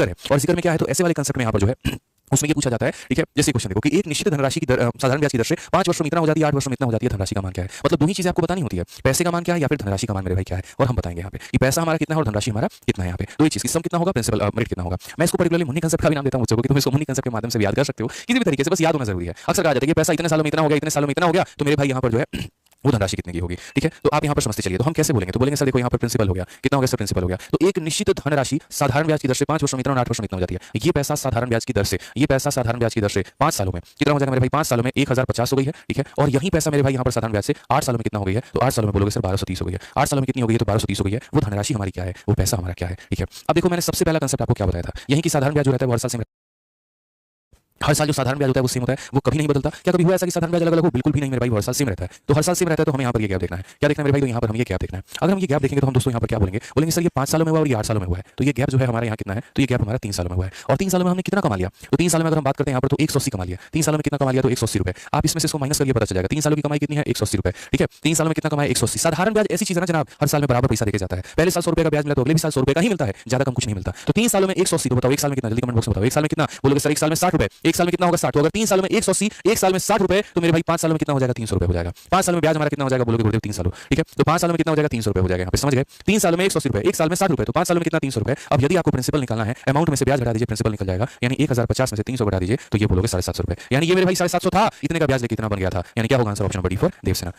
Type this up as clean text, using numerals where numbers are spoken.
है। और इसी में क्या है, तो ऐसे वाले कंसेप्ट में यहाँ पर जो है उसमें ये पूछा जाता है, ठीक है, जैसे क्वेश्चन देखो कि एक निश्चित धनराशि की साधारण ब्याज की दर से 5 वर्षों में इतना हो जाती है, 8 वर्षों में इतना हो जाती है, धनराशि का मान क्या है। मतलब दो ही चीजें आपको बतानी होती है, पैसे का मान क्या है या फिर धनराशि का मान मेरे भाई क्या है, और हम बताएंगे यहाँ पे कि पैसा हमारा कितना है और धनराशि हमारा कितना है। यहाँ पे दो ही चीज की सम कितना होगा, प्रिंसिपल मेरिट कितना होगा। मैं इसको पर्टिकुलरली मुन्नी कंसेप्ट का भी नाम देता हूँ बच्चों को कि तुम इसको मुन्नी कंसेप्ट के माध्यम से याद कर सकते हो, किसी भी तरीके से, बस याद होना जरूरी है। अक्सर कहा जाता है कि पैसा इतने सालों में इतना हो गया, इतने सालों में इतना हो गया, तो मेरे भाई यहाँ पर जो है वो धनराशि कितने की होगी, ठीक है। तो आप यहाँ पर समझते चलिए, तो हम कैसे बोलेंगे, तो बोलेंगे सर देखो यहाँ पर प्रिंसिपल हो गया, कितना हो गया सर, प्रिंसिपल हो गया, तो एक निश्चित धनराशि साधारण ब्याज की दर से 5 वर्षों में इतना और 8 वर्षों में इतना हो जाती है। ये पैसा साधारण ब्याज की दर से, ये पैसा साधारण ब्याज की दर से 5 सालों में कितना हो जाएगा मेरे भाई, 5 सालों में 1050 हो गई है, ठीक है। और यही पैसा मेरे भाई यहाँ पर साधारण ब्याज से 8 सालों में कितना हो गई है, तो 8 सालों में बोलोगे सर 1230 हो गई है। 8 सालों में कितनी हो गई है, तो 1230 हो गई है। वो धनराशि हमारी क्या है, वो पैसा हमारा क्या है, ठीक है। अब देखो मैंने सबसे पहला कंसेप्ट आपको क्या बताया था, यही कि साधारण ब्याज जो रहता है वो हर साल जो साधारण ब्याज होता है वो सेम होता है, वो कभी नहीं बदलता। क्या कभी हुआ ऐसा कि साधारण ब्याज अलग अलग हो, बिल्कुल भी नहीं मेरे भाई, हर साल सेम रहता है। तो हर साल सेम रहता है, तो हमें यहाँ पर ये गैप देखना है, क्या देखना है मेरे भाई, तो यहाँ पर हम ये गैप देखना है। अगर हम ये गैप देखेंगे तो हम दोस्तों यहाँ पर क्या बोलेंगे, बोलेंगे सर ये 5 सालों में हुआ और ये 8 सालों में हुआ है, तो ये गैप जो है हमारे यहाँ कितना है, तो ये गैप हमारा 3 सालों में हुआ है। और 3 सालों में हमने कितना कमा लिया, तो 3 सालों में अगर हम बात करते हैं यहाँ पर, तो 180 कमा लिया। 3 सालों में कितना कमा लिया, तो 180 रुपए। आप इसमें से इसको माइनस करिए, पता चल जाएगा 3 सालों की कमाई कितनी है, 180 रुपए, ठीक है। 3 सालों में कितना कमाया, 180। साधारण ब्याज ऐसी चीज है ना जनाब, हर साल में बराबर पैसा देके जाता है। पहले साल 100 रुपए का ब्याज मिला तो अगले भी साल 100 रुपए का ही मिलता है, ज्यादा कम कुछ नहीं मिलता। तो 3 सालों में 180, तो बताओ एक साल में कितना, जल्दी कमेंट बॉक्स में बताओ, एक साल में कितना बोलोगे सर, एक साल में 60 रुपए, एक साल में कितना होगा 60। तो अगर 3 सालों में 180, एक साल में 60 रुपए, तो मेरे भाई 5 सालों में कितना हो जाएगा, 300 रुपए हो जाएगा। 5 सालों में ब्याज हमारा कितना हो जाएगा, बोलोगे गुरुदेव 3 सालों, ठीक है। तो 5 सालों में कितना हो जाएगा, 300 रुपए हो जाएगा। यहाँ पे समझ गए, 3 सालों में 180 रुपए, एक साल में 60 रुपए, तो 5 सालों में कितना, 300 रुपए। अब यदि आपको प्रिंसिपल निकालना है, अमाउंट में से ब्याज घटा दीजिए, प्रिंसिपल निकल जाएगा, यानी 1050 में से 300 घटा दीजिए, तो ये बोलोगे 750 रुपए। यानी ये मेरे भाई 750 था, इतने का ब्याज लेके इतना बन गया था, यानी क्या होगा answer, option number D for Devasena.